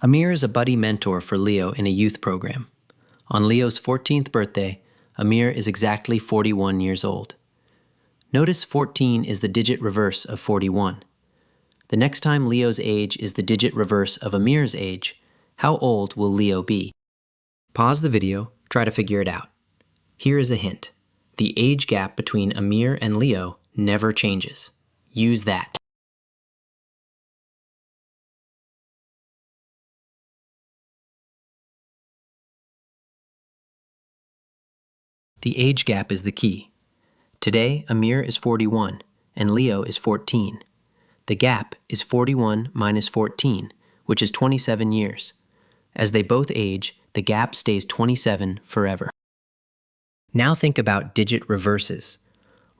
Amir is a buddy mentor for Leo in a youth program. On Leo's 14th birthday, Amir is exactly 41 years old. Notice 14 is the digit reverse of 41. The next time Leo's age is the digit reverse of Amir's age, how old will Leo be? Pause the video, try to figure it out. Here is a hint. The age gap between Amir and Leo never changes. Use that. The age gap is the key. Today, Amir is 41 and Leo is 14. The gap is 41 minus 14, which is 27 years. As they both age, the gap stays 27 forever. Now think about digit reverses.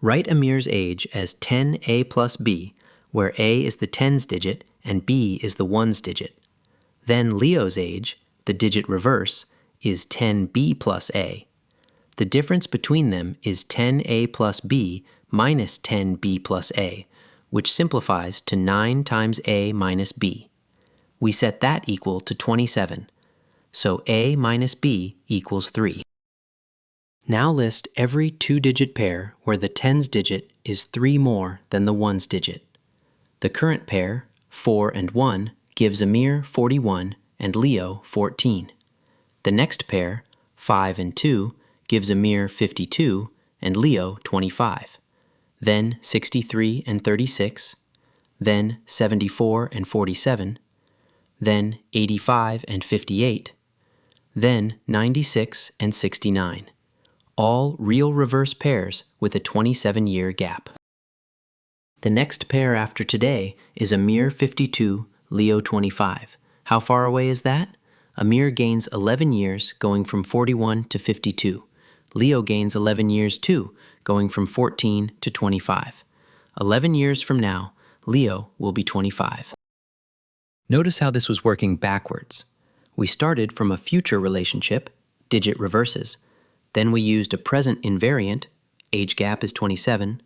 Write Amir's age as 10a plus b, where a is the tens digit and b is the ones digit. Then Leo's age, the digit reverse, is 10b plus a. The difference between them is 10a plus b minus 10b plus a, which simplifies to 9 times a minus b. We set that equal to 27, so a minus b equals 3. Now list every two-digit pair where the tens digit is 3 more than the ones digit. The current pair, 4 and 1, gives Amir 41 and Leo 14. The next pair, 5 and 2, gives Amir 52 and Leo 25. Then 63 and 36, then 74 and 47, then 85 and 58, then 96 and 69. All real reverse pairs with a 27-year gap. The next pair after today is Amir 52, Leo 25. How far away is that? Amir gains 11 years going from 41 to 52. Leo gains 11 years too, going from 14 to 25. 11 years from now, Leo will be 25. Notice how this was working backwards. We started from a future relationship, digit reverses. Then we used a present invariant, age gap is 27.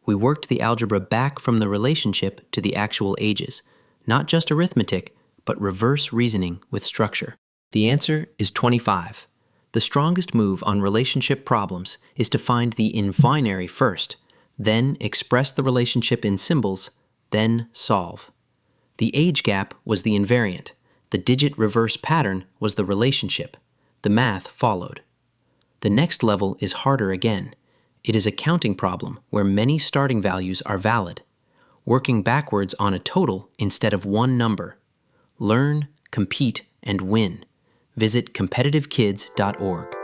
We worked the algebra back from the relationship to the actual ages, not just arithmetic, but reverse reasoning with structure. The answer is 25. The strongest move on relationship problems is to find the infinary first, then express the relationship in symbols, then solve. The age gap was the invariant. The digit reverse pattern was the relationship. The math followed. The next level is harder again. It is a counting problem where many starting values are valid, working backwards on a total instead of one number. Learn, compete, and win. Visit competitivekids.org.